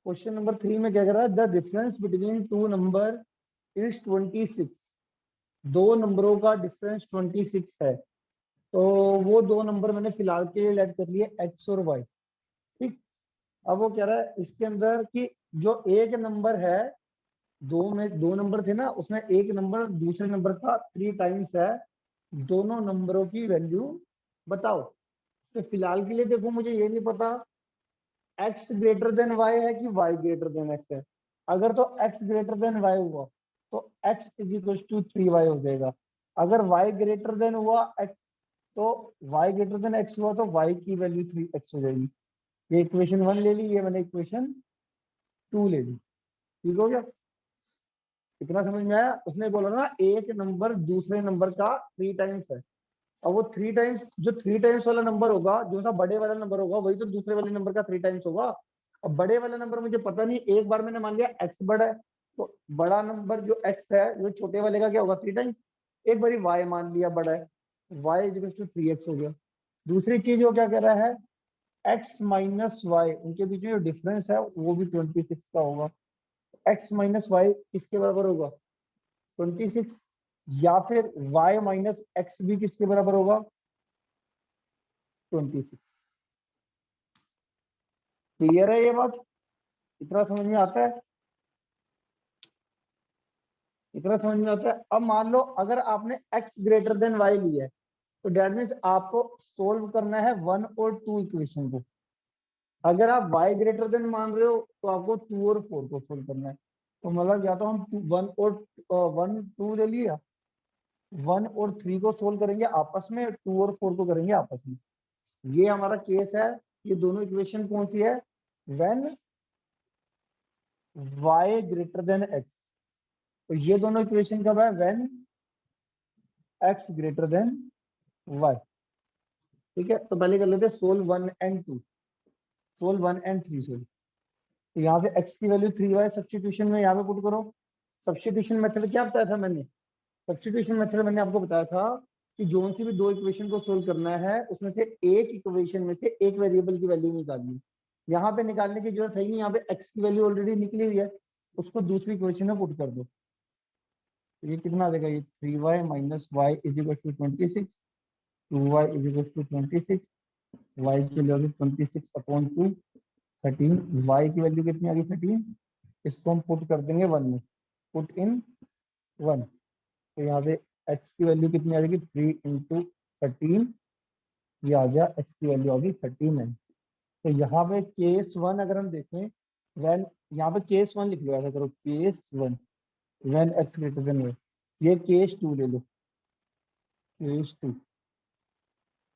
Question number 3 में क्या कर रहा है, the difference between two number is 26। दो नंबरों का डिफरेंस 26 है। तो वो दो नंबर मैंने फिलहाल के लिए लेट कर लिए एक्स और वाई। ठीक। अब वो कह रहा है इसके अंदर कि जो एक नंबर है, दो में दो नंबर थे ना, उसमें एक नंबर दूसरे नंबर का 3 टाइम्स है। दोनों नंबरों की वैल्यू बताओ। तो फिलहाल के लिए देखो, मुझे ये नहीं पता x ग्रेटर देन y है कि y ग्रेटर देन x है। अगर तो x ग्रेटर देन y हुआ तो x is equal to 3y हो जाएगा। अगर y ग्रेटर देन हुआ x, तो y ग्रेटर देन x हुआ तो y की वैल्यू 3x हो जाएगी। ये इक्वेशन 1 ले ली, ये मैंने इक्वेशन 2 ले ली। ठीक हो गया? इतना समझ में आया? उसने बोला ना एक नंबर दूसरे नंबर का 3 टाइम्स है। अब वो 3 टाइम्स, जो 3 टाइम्स वाला नंबर होगा, जो सा बड़े वाला नंबर होगा, वही तो दूसरे वाले नंबर का 3 टाइम्स होगा। अब बड़े वाला नंबर मुझे पता नहीं, एक बार मैंने मान लिया एक्स बड़ा है, तो बड़ा नंबर जो एक्स है वो छोटे वाले का क्या होगा, 3 टाइम्स। एक बारी वाई मान लिया बड़ा है, वाई इक्वल टू 3x हो गया। दूसरी चीज वो क्या कह रहा है, एक्स माइनस वाई, उनके बीच में जो डिफरेंस है वो भी 26 का होगा। एक्स माइनस वाई किसके बराबर होगा, 26। या फिर y माइनस एक्स भी किसके बराबर होगा, 26। क्लियर है ये बात? इतना समझ में आता है? इतना समझ में आता है? अब मान लो अगर आपने x ग्रेटर देन y लिया है, तो डेट मीन्स आपको सोल्व करना है 1 और 2 इक्वेशन को। अगर आप y ग्रेटर देन मान रहे हो तो आपको 2 और 4 को सोल्व करना है। तो मतलब या तो हम 1 और 1 2 ले लिया, 1 और 3 को सोल्व करेंगे आपस में, 2 और 4 को करेंगे आपस में। ये हमारा केस है। ये दोनों इक्वेशन कौन सी है, when y greater than x। तो ये दोनों इक्वेशन कब है, when x greater than y। ठीक है, तो पहले कर लेते हैं solve 1 and 2, solve 1 and 3 solve. तो यहाँ से x की वैल्यू 3y सब्स्टिट्यूशन में यहाँ पे पुट करो। सब्स्टिट्यूशन मेथड क्या बताया था मैंने, सब्स्टिट्यूशन मेथड मैंने आपको बताया था कि जोन सी भी दो इक्वेशन को सोल्व करना है, उसमें से एक इक्वेशन में से एक वेरिएबल की वैल्यू निकालनी। यहाँ पे निकालने की जरूरत है ही नहीं, यहाँ पे x की वैल्यू ऑलरेडी निकली हुई है, उसको दूसरी इक्वेशन में पुट कर दो। ये कितना आ जाएगा, ये 3y minus y is equal to 26, 2y is equal to 26, y की वैल्यू 26 अपॉन 2 13, y की वैल्यू कितनी आ गई 13। इसको हम पुट कर देंगे 1 में, पुट इन 1। तो यहाँ पे x की वैल्यू कितनी आ जाएगी, 3 इंटू 13, ये आ गया x की वैल्यू आ गई 39। तो यहाँ पे केस 1 अगर हम देखें, व्हेन, यहाँ पे केस 1 लिख लो, ऐसा करो case 1 when x greater than y। ये केस 2 ले लो, case 2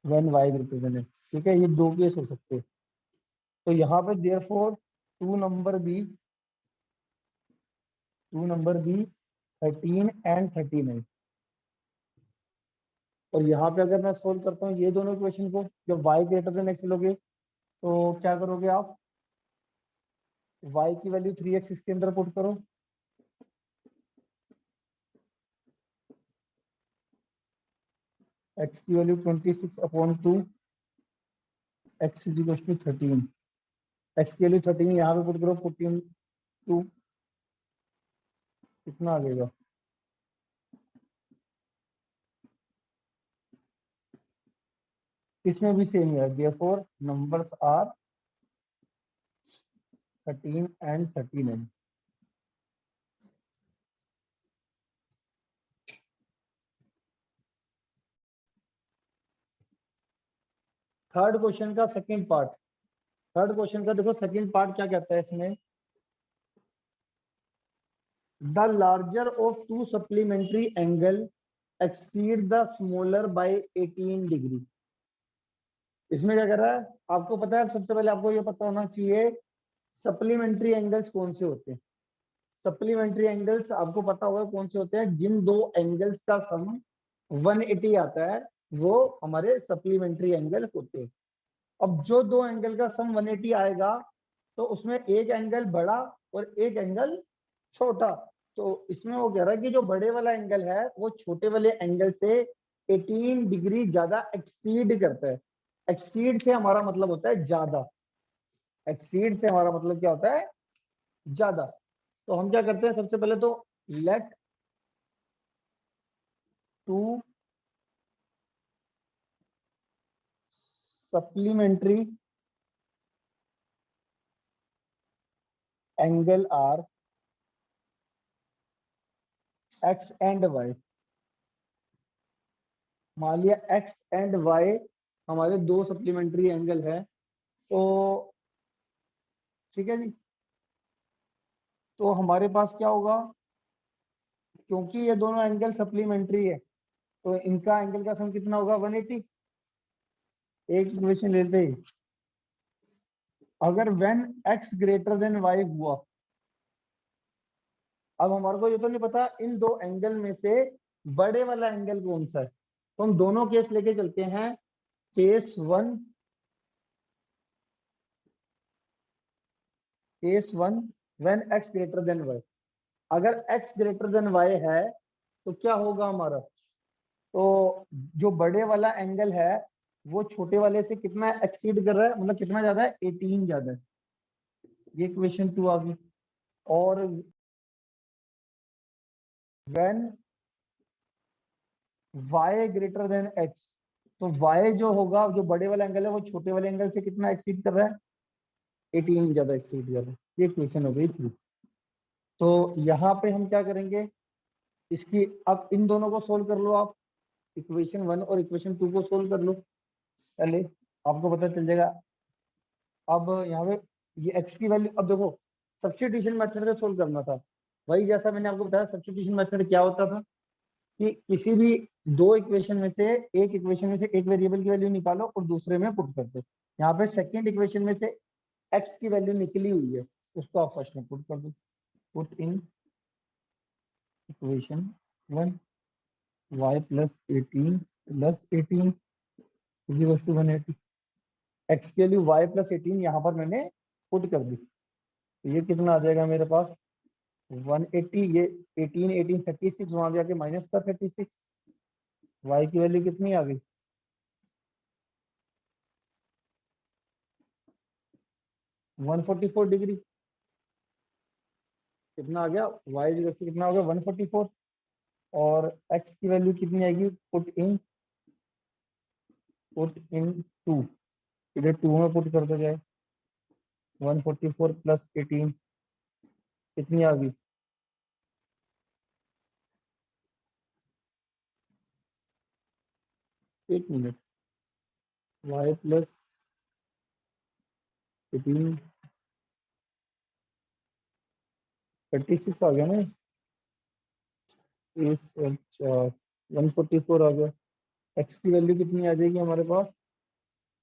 when y greater than x। ठीक है, ये दो केस हो सकते हैं। तो यहाँ पे therefore two number be 13 and 39। और यहाँ पे अगर मैं सोल्व करता हूँ ये दोनों इक्वेशन को, जब y ग्रेटर देन x लोगे तो क्या करोगे आप, y की वैल्यू 3x इसके अंदर पुट करो, x की value 26 upon 2, x is equal to 13, x की वैल्यू 13 यहाँ पे पुट करो, 14 2, कितना आ जाएगा, इसमें भी सेम है, therefore numbers are 13 and 39। Third question का सेकंड पार्ट, थर्ड क्वेश्चन का देखो सेकंड पार्ट क्या कहता है इसमें, the larger of two supplementary angle exceed the smaller by 18 degree. इसमें क्या कर रहा है, आपको पता है, सबसे पहले आपको ये पता होना चाहिए सप्लीमेंट्री एंगल्स कौन से होते हैं। सप्लीमेंट्री एंगल्स आपको पता होगा कौन से होते हैं, जिन दो एंगल्स का सम 180 आता है वो हमारे सप्लीमेंट्री एंगल होते हैं। अब जो दो एंगल का सम 180 आएगा तो उसमें एक एंगल बड़ा और एक एंगल छोटा। तो इसमें वो कह रहा है कि जो बड़े वाला एंगल है वो छोटे वाले एंगल से 18 डिग्री ज्यादा एक्सीड करता है। एक्सीड से हमारा मतलब होता है ज्यादा, एक्सीड से हमारा मतलब क्या होता है, ज्यादा। तो हम क्या करते हैं, सबसे पहले तो let two supplementary angle are x and y. मान लिया एक्स एंड वाई हमारे दो सप्लीमेंट्री एंगल है, तो ठीक है जी। तो हमारे पास क्या होगा, क्योंकि ये दोनों एंगल सप्लीमेंट्री है तो इनका एंगल का सम कितना होगा, 180। एक इक्वेशन लेते ही, अगर when x greater than y हुआ, अब हमारे को ये तो नहीं पता इन दो एंगल में से बड़े वाला एंगल कौन सा है, तो हम दोनों केस लेके चलते हैं। Case one, case one when x greater than y. अगर x ग्रेटर देन y है तो क्या होगा हमारा, तो जो बड़े वाला एंगल है वो छोटे वाले से कितना एक्सीड कर रहा है, मतलब कितना ज्यादा है, 18 ज्यादा है। ये क्वेश्चन 2 आ गई। और when y greater than x, तो y जो होगा, जो बड़े वाला एंगल है वो छोटे वाले एंगल से कितना एक्सीड कर रहा है, 18 ज्यादा एक्सीड कर रहा है। ये क्वेश्चन हो गई थी। तो यहाँ पे हम क्या करेंगे, इसकी अब इन दोनों को सोल्व कर लो आप, इक्वेशन 1 और इक्वेशन 2 को सोल्व कर लो पहले, आपको पता चल जाएगा। अब यहाँ पे ये x की वैल्यू, अब देखो सब्स्टिट्यूशन मेथड से सोल्व करना था। वही जैसा मैंने आपको बताया, सब्स्टिट्यूशन मेथड क्या होता था कि किसी भी दो इक्वेशन में से, एक इक्वेशन में से एक वेरिएबल की वैल्यू निकालो और दूसरे में पुट कर दो। यहाँ पे सेकंड इक्वेशन में से x की वैल्यू निकली हुई है, उसको आप फर्स्ट में पुट कर दो। Put in equation 1 y plus 18 plus 18 is equal to 180। x के लिए y प्लस 18 यहाँ पर मैंने पुट कर दी, तो ये कितना आ जाएगा मेरे पास 180। ये 18 18 36, वहां जाके माइनस का 36। y की वैल्यू कितनी आ गई, 144 डिग्री। कितना आ गया, y कितना हो गया 144। और x की वैल्यू कितनी आएगी, पुट इन 2, इधर 2 में पुट कर दो जाए। 144 प्लस 18 कितनी आ गई, 1 मिनट, y प्लस 18 36 आ गया ना, इस 144 आ गया। x की वैल्यू कितनी आ जाएगी हमारे पास,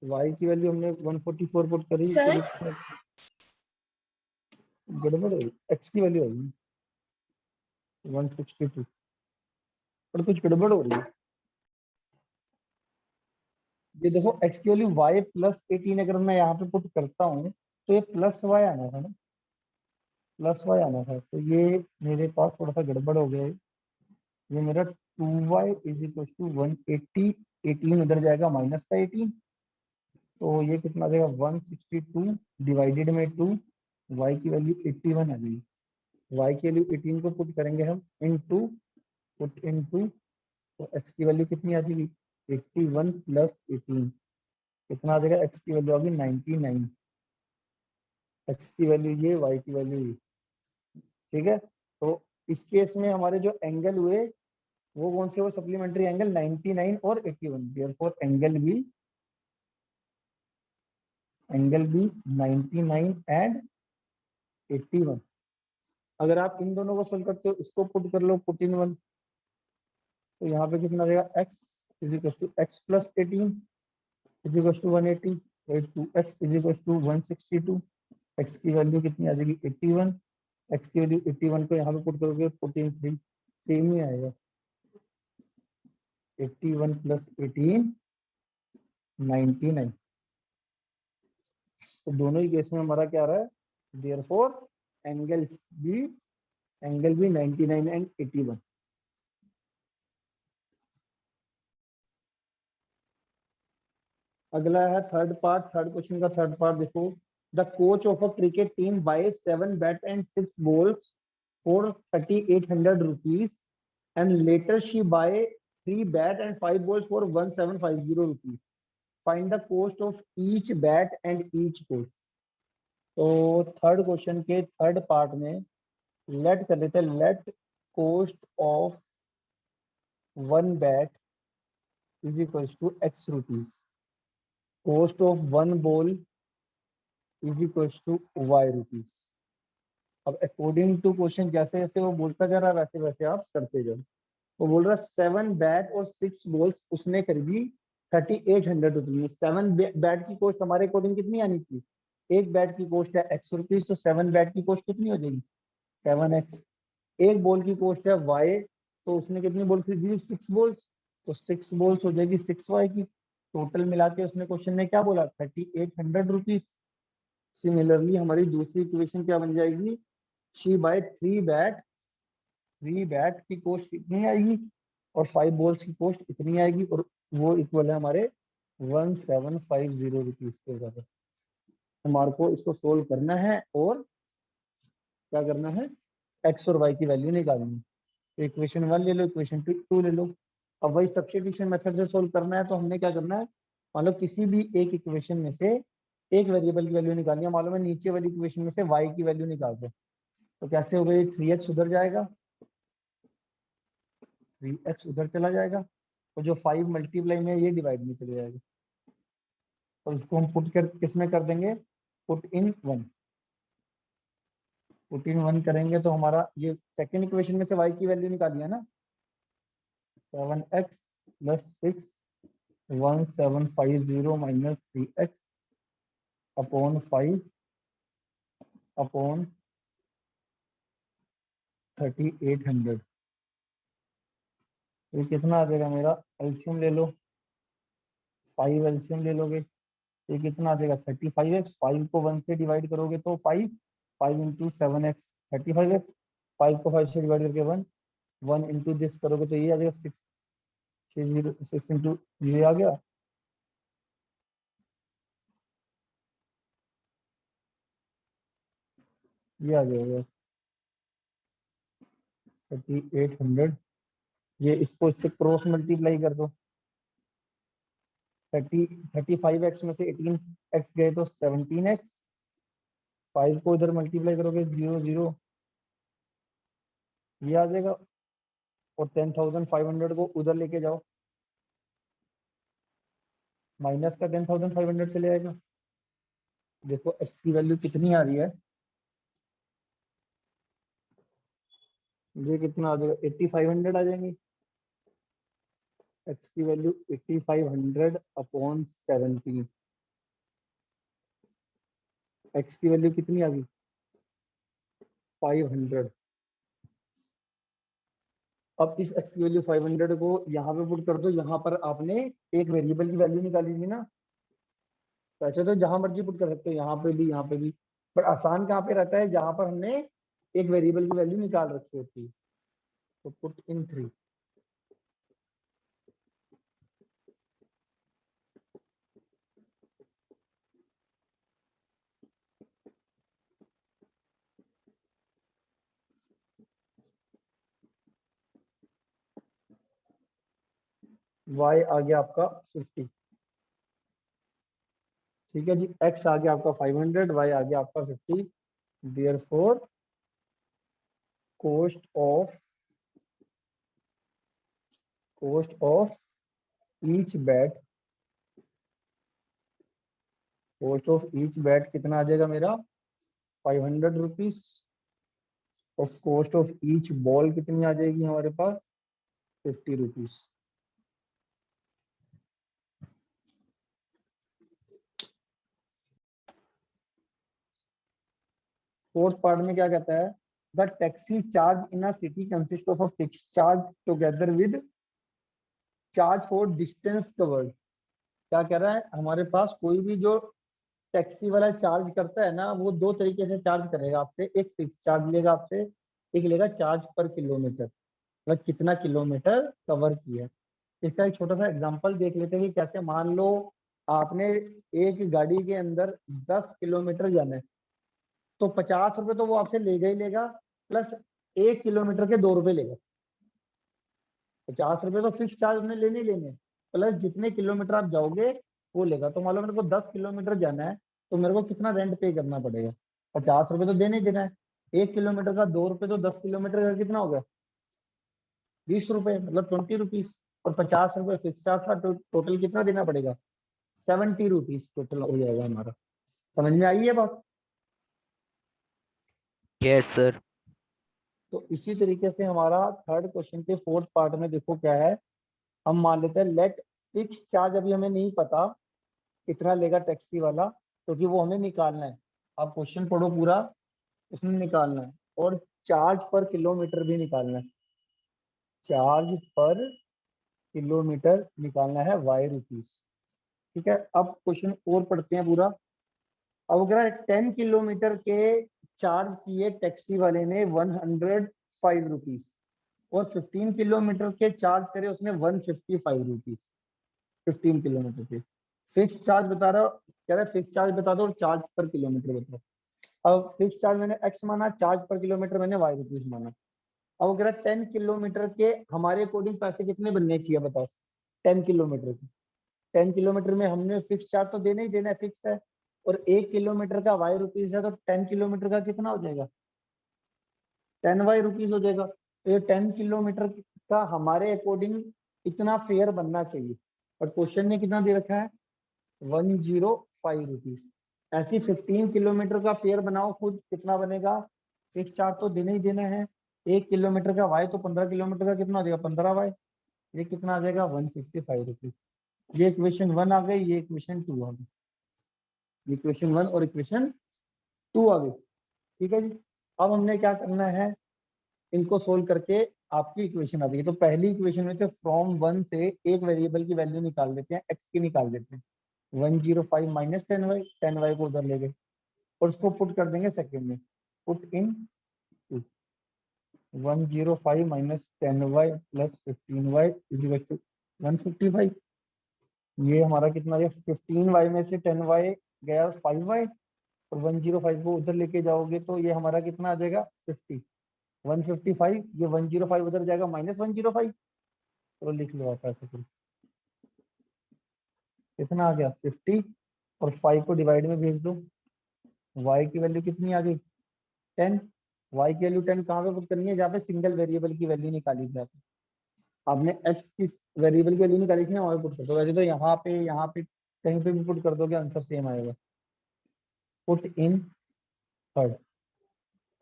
y की वैल्यू हमने 144 पुट करी तो सर ये गड़बड़ है, x की वैल्यू आएगी 162, पर कुछ गड़बड़ हो रही है। ये देखो x की वैल्यू y प्लस 18 अगर मैं यहाँ पे पुट करता हूँ तो ये प्लस y आना था ना, प्लस y आना था, तो ये मेरे पास थोड़ा सा गड़बड़ हो गया है। ये मेरा 2y इज इक्वल टू 180, 18 उधर जाएगा माइनस का 18, तो ये कितना आ जाएगा 162 डिवाइडेड में 2, y की वैल्यू 81 आ गई। y की वैल्यू 18 को पुट करेंगे हम इन 2, पुट इन 2, तो x की वैल्यू कितनी आ जाएगी 81 प्लस 18, कितना आ जाएगा, x की वैल्यू आ गई 99। x की वैल्यू ये, y की वैल्यू ये, ठीक है। तो इस केस में हमारे जो एंगल हुए वो कौन से, वो सप्लीमेंट्री एंगल 99 और 81, देयरफॉर एंगल बी 99 एंड 81। अगर आप इन दोनों को सोल्व करते हो, इसको पुट कर लो, पुट इन 1, तो यहाँ पे कितना आ जाएगा x is equal to x plus 18 is equal to 180, two x is equal to 162। x की वैल्यू कितनी आ जाएगी 81, x की वैल्यू 81 को यहाँ पे पुट करोगे 43, सेम ही आएगा 81 प्लस 18 99। तो दोनों ही केस में हमारा क्या आ रहा है, therefore angle be angle be 99 and 81। अगला है थर्ड पार्ट, थर्ड क्वेश्चन का थर्ड पार्ट देखो। The coach of a cricket team by 7 bat and 6 balls for 3800 rupees and later she buy 3 bat and 5 balls for 1750 rupees. Find the cost of each bat and each ball. तो third question के third part में let कर लेते हैं, let cost of one bat is equals to x rupees, cost of one ball is equals to y rupees. अब according to question जैसे जैसे वो बोलता जा रहा है वैसे वैसे आप करते जाओ। वो बोल रहा है 7 बैट और 6 बॉल्स उसने खरीदी 3800 रुपीज। 7 बैट की कॉस्ट हमारे अकॉर्डिंग कितनी आनी थी, एक बैट की कॉस्ट है एक्स रुपीज, तो 7 बैट की कॉस्ट कितनी हो जाएगी 7x। एक बॉल की कॉस्ट है वाई, तो उसने कितनी बॉल खरीदी 6 बॉल्स, तो 6 बॉल्स हो जाएगी 6y की। टोटल मिला के उसने क्वेश्चन में क्या बोला 3800 रुपीज। सिमिलरली हमारी दूसरी इक्वेशन क्या बन जाएगी, शी बाय 3 बैट की कॉस्ट इतनी आएगी और 5 बॉल्स की कॉस्ट इतनी आएगी, और वो इक्वल है हमारे 1750 रुपीज के ऊपर। हमारे को इसको सोल्व करना है और क्या करना है, एक्स और वाई की वैल्यू निकालनी है। तो इक्वेशन 1 ले लो, इक्वेशन 2 ले लो। अब वही सब्स्टिट्यूशन मेथड से सोल्व करना है, तो हमने क्या करना है, मान लो किसी भी एक इक्वेशन में से एक वेरिएबल की वैल्यू निकालनी है। मालूम है नीचे वाली इक्वेशन में से वाई की वैल्यू निकाल दो, तो कैसे हो गई 3x उधर जाएगा, 3x उधर चला जाएगा, और जो 5 मल्टीप्लाई में ये डिवाइड में चले जाएगा, और इसको हम पुट कर किस में कर देंगे, पुट इन वन करेंगे तो हमारा ये सेकंड इक्वेशन में से y की वैल्यू निकाली है ना, 7x plus 6 1750 minus 3x upon 5 upon 3800। ये कितना आ जाएगा मेरा, एलसीएम ले लो, 5 एलसीएम ले लोगे, ये कितना आ जाएगा 35x। 5 को 1 से डिवाइड करोगे तो 5, 5 इंटू 7x 35x, 5 को 5 से डिवाइड करके 1, 1 इंटू दिस करोगे तो ये आ जाएगा 6, 6 इंटू ये आ गया, ये आ जाएगा 3800। ये इसको इससे क्रॉस मल्टीप्लाई कर दो, 35x में से 18x गए तो 17x, 5 को इधर मल्टीप्लाई करोगे 0 0, ये आ जाएगा, और 10,500 को उधर लेके जाओ, माइनस का 10,500 चले आएगा। देखो x की वैल्यू कितनी आ रही है, ये कितना आ जाएगा 8500 आ जाएंगी। x की वैल्यू 8500 अपॉन 17, x की वैल्यू कितनी आ गई 500। अब इस x की वैल्यू 500 को यहाँ पे पुट कर दो, यहाँ पर आपने एक वेरिएबल की वैल्यू निकाली थी ना, तो ऐसे तो जहां मर्जी पुट कर सकते हो, यहाँ पे भी यहाँ पे भी, बट आसान कहाँ पे रहता है जहां पर हमने एक वेरिएबल की वैल्यू निकाल रखी होती है। तो पुट इन 3, y आ गया आपका 50, ठीक है जी, x आ गया आपका 500, y आ गया आपका 50। Therefore cost of each bet, cost of each bat कितना आ जाएगा मेरा 500 रुपीज, और कॉस्ट ऑफ ईच बॉल कितनी आ जाएगी हमारे पास 50 रुपीज। फोर्थ पार्ट में क्या कहता है, the taxi charge in a city consist of a fix charge together with charge for distance covered. क्या कह रहा है, हमारे पास कोई भी जो टैक्सी वाला चार्ज करता है ना, वो दो तरीके से चार्ज करेगा आपसे, एक फिक्स चार्ज लेगा आपसे, एक लेगा चार्ज पर किलोमीटर, मतलब कितना किलोमीटर कवर किया। इसका एक छोटा सा एग्जांपल देख लेते हैं कि कैसे, मान लो आपने एक गाड़ी के अंदर 10 किलोमीटर जाना है, तो 50 रुपए तो वो आपसे लेगा ही लेगा, प्लस 1 किलोमीटर के 2 रुपए लेगा। 50 रुपए तो फिक्स चार्ज उसने लेने ही लेने, प्लस जितने किलोमीटर आप जाओगे वो लेगा। तो मान लो मेरे को 10 किलोमीटर जाना है, तो मेरे को कितना रेंट पे करना पड़ेगा? 50 रुपए तो देने ही देना है। 1 किलोमीटर का 2 रुपए, तो 10 किलोमीटर का कितना हो गया? 20 रुपए, मतलब 20 रुपीज। और 50 रुपए फिक्स चार्ज था, तो टोटल कितना देना पड़ेगा? 70 रुपीज टोटल हो जाएगा हमारा। समझ में आई है बात? Yes sir. तो इसी तरीके से हमारा थर्ड क्वेश्चन के फोर्थ पार्ट में देखो क्या है। हम मान लेते हैं लेट फिक्स चार्ज, अभी हमें नहीं पता कितना लेगा टैक्सी वाला, क्योंकि वो हमें निकालना है। आप क्वेश्चन पढ़ो पूरा, उसमें निकालना है। और चार्ज पर किलोमीटर भी निकालना है। चार्ज पर किलोमीटर निकालना है y रुपीज। ठीक है, अब क्वेश्चन और पढ़ते हैं पूरा। अब अगर 10 किलोमीटर के चार्ज किए टैक्सी वाले ने 105 रुपीज, और 15 किलोमीटर के चार्ज करे उसने 155 रुपीज। 15 किलोमीटर के फिक्स चार्ज बता रहा, कह रहा है फिक्स चार्ज बता दो और चार्ज पर किलोमीटर बताओ। अब फिक्स चार्ज मैंने x माना, चार्ज पर किलोमीटर मैंने y रुपीज माना। अब अगर 10 किलोमीटर के हमारे अकॉर्डिंग पैसे कितने बनने चाहिए बताओ? 10 किलोमीटर के, 10 किलोमीटर में हमने फिक्स चार्ज तो देना ही देना है, फिक्स है। और 1 किलोमीटर का y रुपीज है, तो 10 किलोमीटर का कितना हो जाएगा? 10y रुपीज हो जाएगा। तो ये 10 किलोमीटर का हमारे अकॉर्डिंग इतना फेयर बनना चाहिए। और क्वेश्चन में कितना दे रखा है? 105 रुपीज। ऐसी 15 किलोमीटर का फेयर बनाओ खुद, कितना बनेगा? फिक्स चार्ज तो देना ही देना है। 1 किलोमीटर का वाई, तो 15 किलोमीटर का कितना हो जाएगा? 15 वाई। ये कितना आ जाएगा? 155 रुपीज। ये इक्वेशन 1 आ गई, ये इक्वेशन 2 आ गई। इक्वेशन 1 और इक्वेशन 2 आ गई। ठीक है जी। अब हमने क्या करना है, इनको सोल्व करके आपकी इक्वेशन आ गई। तो पहली इक्वेशन में से फ्रॉम 1 से एक वेरिएबल की वैल्यू निकाल लेते हैं, एक्स की निकाल लेते हैं। 105 माइनस 10y, 10y को उधर ले गए और उसको पुट कर देंगे सेकंड में। Put in 105 minus 10y plus 15y is two 155। ये हमारा कितना गया? 15y में से 10y गया 5y, और 105 को उधर लेके जाओगे तो ये हमारा कितना आ जाएगा? 50। 155, ये 105 उधर जाएगा माइनस 105। तो लिख लो आप ऐसे फिर। कितना आ गया? 50, और 5 को डिवाइड में भेज दो। y की वैल्यू कितनी आ गई? 10। y की वैल्यू 10 कहाँ पे पुट करनी है? जहाँ पे सिंगल वेरिएबल की वैल्यू निकाली थी आपने x की वेरिएबल की वैल्यू निकाली थी ना, वहाँ पे पुट कर दो। वैसे तो यहाँ पे कहीं पे भी पुट कर दोगे आंसर सेम आएगा। Put in third,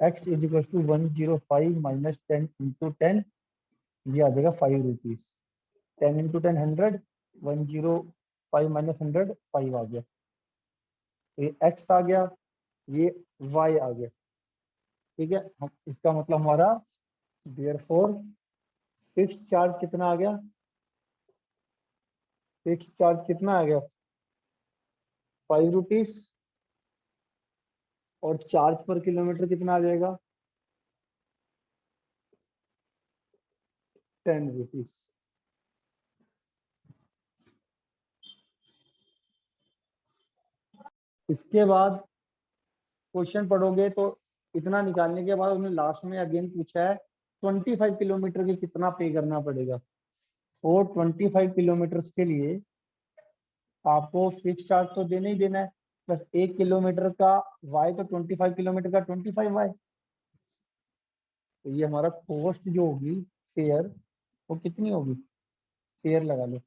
x is equal to 105 minus 10 into 10, ये आ जाएगा 5 रुपीज। 10 इंटू 10 100, 105 माइनस 100 5 आ गया। तो ये x आ गया, ये y आ गया। ठीक है, हम इसका मतलब हमारा देयरफॉर फिक्स चार्ज कितना आ गया? फिक्स चार्ज कितना आ गया? 5 रुपीज। और चार्ज पर किलोमीटर कितना आ जाएगा? 10 रुपीज। इसके बाद क्वेश्चन पढ़ोगे तो इतना निकालने के बाद उन्होंने लास्ट में अगेन पूछा है 25 किलोमीटर के कितना पे करना पड़ेगा। और 25 किलोमीटर के लिए आपको फिक्स चार्ज तो देना ही देना है, प्लस 1 किलोमीटर का वाई, तो 25 किलोमीटर का 25y। तो ये हमारा कॉस्ट जो होगी फेयर, वो कितनी होगी? फेयर लगा लो,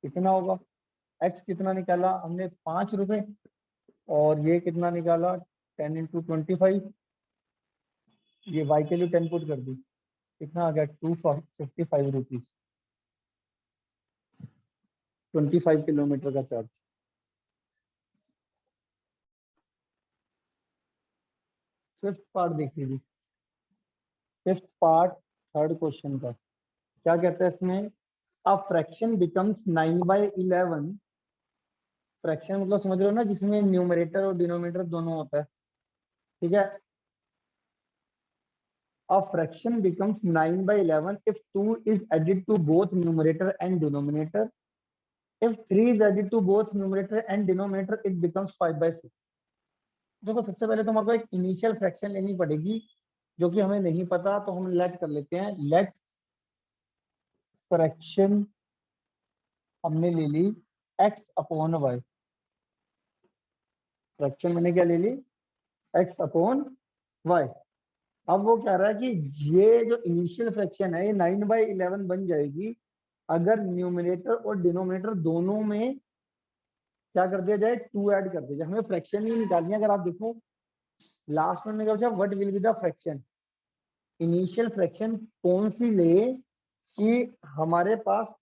कितना होगा? एक्स कितना निकाला हमने? 5 रुपए। और ये कितना निकाला? 10 इंटू 25। ये वाई के लिए 10 पुट कर दी, कितना आ गया? 255 रुपीज। 25 किलोमीटर का चार्ज। फिफ्थ पार्ट देख लीजिए। फिफ्थ पार्ट थर्ड क्वेश्चन का क्या कहता है इसमें? A fraction becomes 9/11। फ्रैक्शन मतलब समझ रहे हो ना, जिसमें न्यूमरेटर और डिनोमिनेटर दोनों होता है। ठीक है, a fraction becomes 9/11 if 2 is added to both numerator and denominator if 3 is added to both numerator and denominator it becomes 5/6। देखो सबसे पहले तो हमको एक इनिशियल फ्रैक्शन लेनी पड़ेगी जो कि हमें नहीं पता, तो हम लेट कर लेते हैं। लेट फ्रैक्शन हमने ले ली x अपॉन वाई। फ्रैक्शन मैंने क्या ले ली, x अपॉन वाई। अब वो कह रहा है कि ये जो इनिशियल फ्रैक्शन है ये 9/11 बन जाएगी अगर न्यूमरेटर और डिनोमिनेटर दोनों में क्या कर दिया जाए, 2 ऐड कर दिया जाए। हमें फ्रैक्शन ही निकालनी है। अगर आप देखो लास्ट में क्या पूछा, what will be the fraction, initial fraction कौन सी ले कि हमारे पास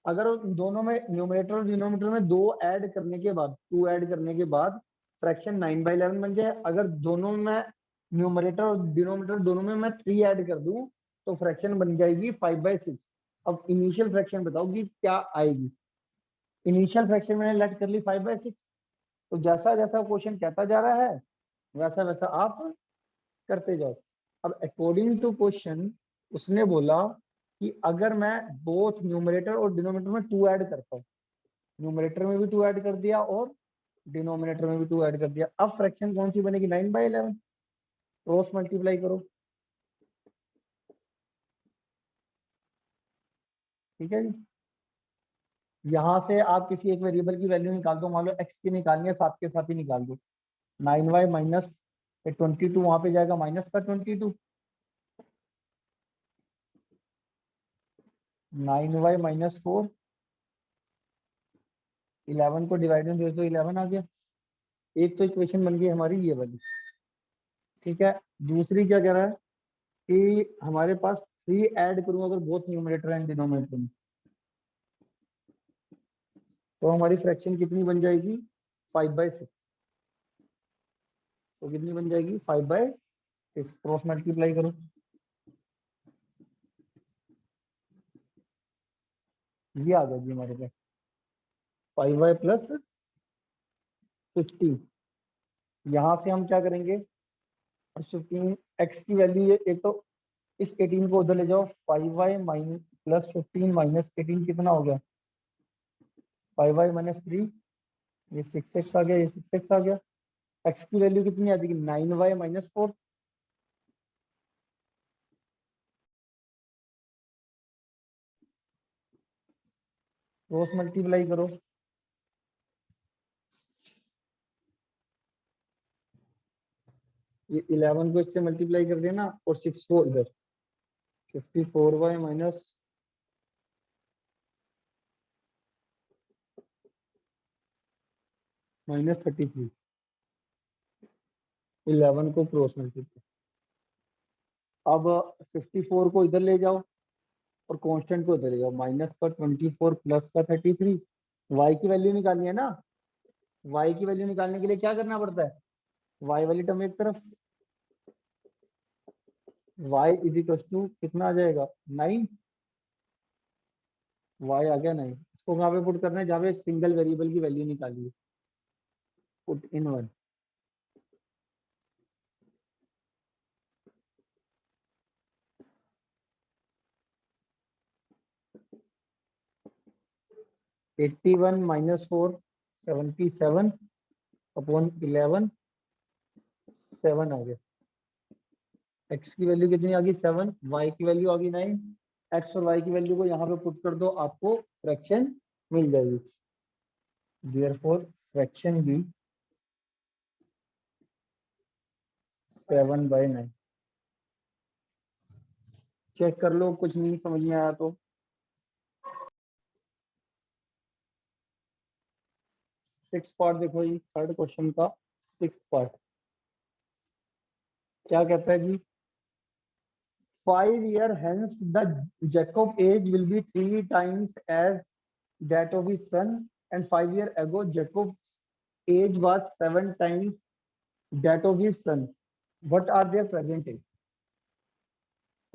अगर दोनों में न्यूमरेटर और डिनोमिनेटर में 2 ऐड करने के बाद, 2 ऐड करने के बाद फ्रैक्शन 9/11 बन जाए। अगर दोनों में न्यूमरेटर और डिनोमिनेटर दोनों में मैं 3 ऐड कर दूं तो फ्रैक्शन बन जाएगी 5/6। अब इनिशियल फ्रैक्शन बताओ कि क्या आएगी। इनिशियल फ्रैक्शन मैंने लेट कर ली 5/6। तो जैसा जैसा क्वेश्चन कहता जा रहा है वैसा वैसा आप करते जाओ। अब अकॉर्डिंग टू क्वेश्चन उसने बोला कि अगर मैं बोथ न्यूमरेटर और डिनोमिनेटर में 2 ऐड करता हूँ, न्यूमरेटर में भी 2 ऐड कर दिया और डिनोमिनेटर में भी 2 ऐड कर दिया, अब फ्रैक्शन कौन सी बनेगी, 9/11। क्रॉस मल्टीप्लाई करो, ठीक है जी। यहाँ से आप किसी एक वेरिएबल की वैल्यू निकाल दो, मान लो x की निकालनी है, साथ के साथ ही निकाल दो। 9y माइनस 22 वहां पे जाएगा माइनस का 22, 9y माइनस 4, 11 को डिवाइड में दे दो 11 आ गया। एक तो इक्वेशन बन गई हमारी ये वाली, ठीक है। दूसरी क्या कह रहा है कि हमारे पास 3 ऐड करूं अगर बोथ न्यूमरेटर एंड डिनोमिनेटर में, तो हमारी फ्रैक्शन कितनी बन जाएगी, 5/6। तो कितनी बन जाएगी, 5/6। क्रॉस मल्टीप्लाई करो, ये आ जाएगी हमारे पास 5y प्लस 50। यहाँ से हम क्या करेंगे, 15 x की वैल्यू, एक तो इस 18 को उधर ले जाओ, 5y माइनस प्लस 15 माइनस 18 कितना हो गया, 5y माइनस 3, ये 6x आ गया, ये 6x आ गया। x की वैल्यू कितनी आ जाएगी, 9y माइनस 4। क्रॉस मल्टीप्लाई करो, ये 11 को इससे मल्टीप्लाई कर देना और 6 को इधर, 54y माइनस -33, 11 को क्रॉस मल्टीप्लाई। अब 54 को इधर ले जाओ और कांस्टेंट को इधर ले जाओ, माइनस का 24 प्लस का 33। y की वैल्यू निकालनी है ना, y की वैल्यू निकालने के लिए क्या करना पड़ता है, y वाली टर्म एक तरफ, y इज इक्वल टू कितना आ जाएगा, 9। y आ गया 9। इसको कहाँ पे पुट करना है, जहाँ पे सिंगल वेरिएबल की वैल्यू निकाली है, पुट इन 1। -81 माइनस 4 77 अपॉन 11, 7 आ गया। x की वैल्यू कितनी आ गई, 7, y की वैल्यू आ गई 9। x और y की वैल्यू को यहाँ पे पुट कर दो, आपको फ्रैक्शन मिल जाएगी। देयरफॉर फ्रैक्शन भी 7/9। चेक कर लो, कुछ नहीं समझ में आया तो। सिक्स पार्ट देखो जी, थर्ड क्वेश्चन का 6th पार्ट क्या कहता है जी, 5 year hence the Jacob age will be 3 times as that of his son, and 5 year ago Jacob's age was 7 times that of his son. What are their present age?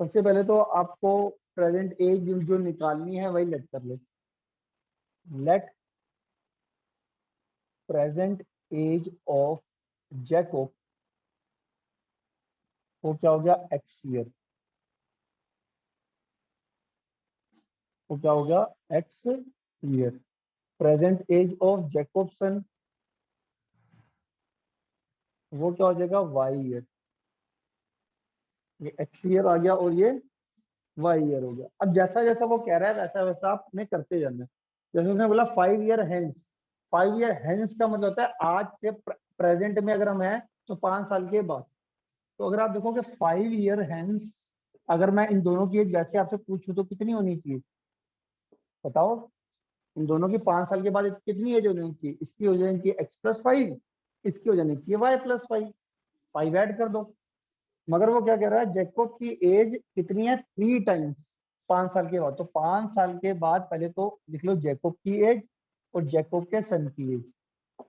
सबसे पहले तो आपको present as जो निकालनी है वही let कर लो। Let present age of Jacob, वो क्या हो गया, x ईयर, वो क्या हो गया, x year. Present age of Jacob son, वो क्या हो जाएगा वाई ईयर। ये एक्स ईयर आ गया और ये वाई ईयर हो गया। अब जैसा जैसा वो कह रहा है वैसा वैसा आपने करते जाना है। जैसे उसने बोला 5 ईयर हैंस, 5 ईयर हैंस का मतलब होता है आज से प्रेजेंट में अगर हम हैं तो 5 साल के बाद। तो अगर आप देखोगे 5 ईयर हैंस, अगर मैं इन दोनों की एज वैसे आपसे पूछूं तो कितनी होनी चाहिए बताओ। इन दोनों की 5 साल के बाद कितनी एज हो जानी चाहिए? इसकी हो जानी चाहिए x+5, इसकी हो जानी चाहिए y+5, 5 ऐड कर दो। मगर वो क्या कह रहा है, जैकब की एज कितनी है 3 टाइम्स 5 साल के बाद। तो 5 साल के बाद पहले तो लिख लो जैकब की एज और जैकब के सन की एज।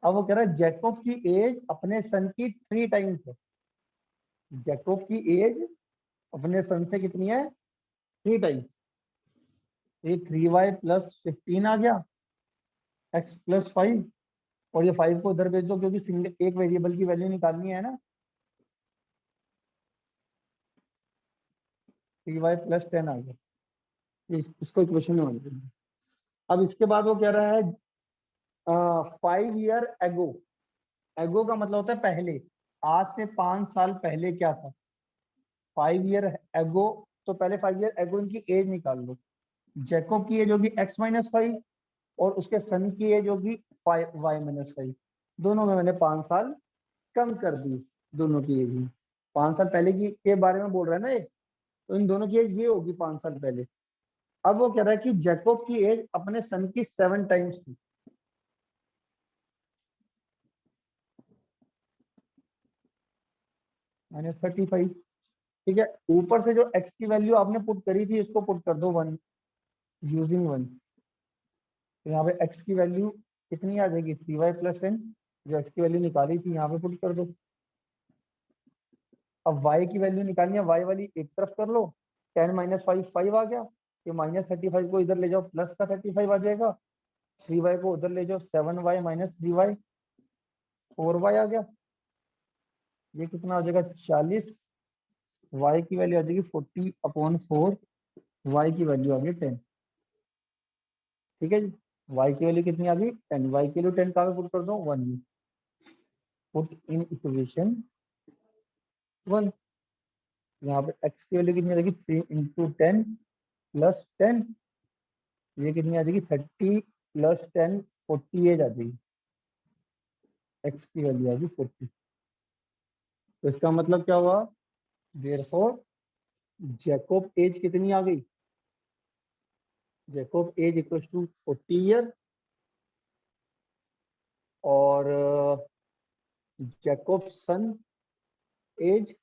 अब वो कह रहा है जैकब की एज अपने सन की 3 टाइम्स है। जैकब की एज अपने सन से कितनी है 3 टाइम्स। ये 3y+15 आ गया x+5, और ये 5 को उधर भेज दो क्योंकि सिंगल एक वेरिएबल की वैल्यू निकालनी है ना। 3y+10 आ गया। इसको इक्वेशन में मान लीजिए। अब इसके बाद वो कह रहा है 5 ईयर एगो। एगो का मतलब होता है पहले, आज से 5 साल पहले क्या था। 5 ईयर एगो, तो पहले 5 ईयर एगो इनकी एज निकाल लो। जैकब की एज होगी x-5 और उसके सन की एज होगी y-5। दोनों में मैंने 5 साल कम कर दी, दोनों की एज में। 5 साल पहले की के बारे में बोल रहा है ना ये, तो इन दोनों की एज ये होगी 5 साल पहले। अब वो कह रहा है कि जैकब की एज अपने सन की 7 टाइम्स थी। -35। ठीक है, ऊपर से जो x की वैल्यू आपने पुट करी थी इसको पुट कर दो 1, यूजिंग 1। तो यहाँ पे x की वैल्यू कितनी आ जाएगी 3y+10, जो x की वैल्यू निकाली थी यहाँ पे पुट कर दो। अब y की वैल्यू निकालनी है, y वाली एक तरफ कर लो। 10 - 5 5 आ गया। ये -35 को इधर ले जाओ, प्लस का 35 आ जाएगा। 3y को उधर ले जाओ, 7y - 3y 4y आ गया। ये कितना हो जाएगा 40। y की वैल्यू आ जाएगी 40/4, y की वैल्यू आ गई 10। ठीक है जी, y की वैल्यू कितनी आ गई 10। y की वैल्यू 10 कहाँ पे पुट कर दो 1 में। Put in equation 1। यहाँ पे x की वैल्यू कितनी आ जाएगी 3 × 10 + 10। ये कितनी आ जाएगी 30 + 10 48 आ जाएगी। x की वैल्यू आ गई 40। तो इसका मतलब क्या हुआ, देयरफॉर जैकब एज कितनी आ गई, Jacob age equal to 40 year, और जैकब सन एज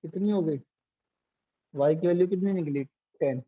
कितनी हो गई, y की वैल्यू कितनी निकली 10।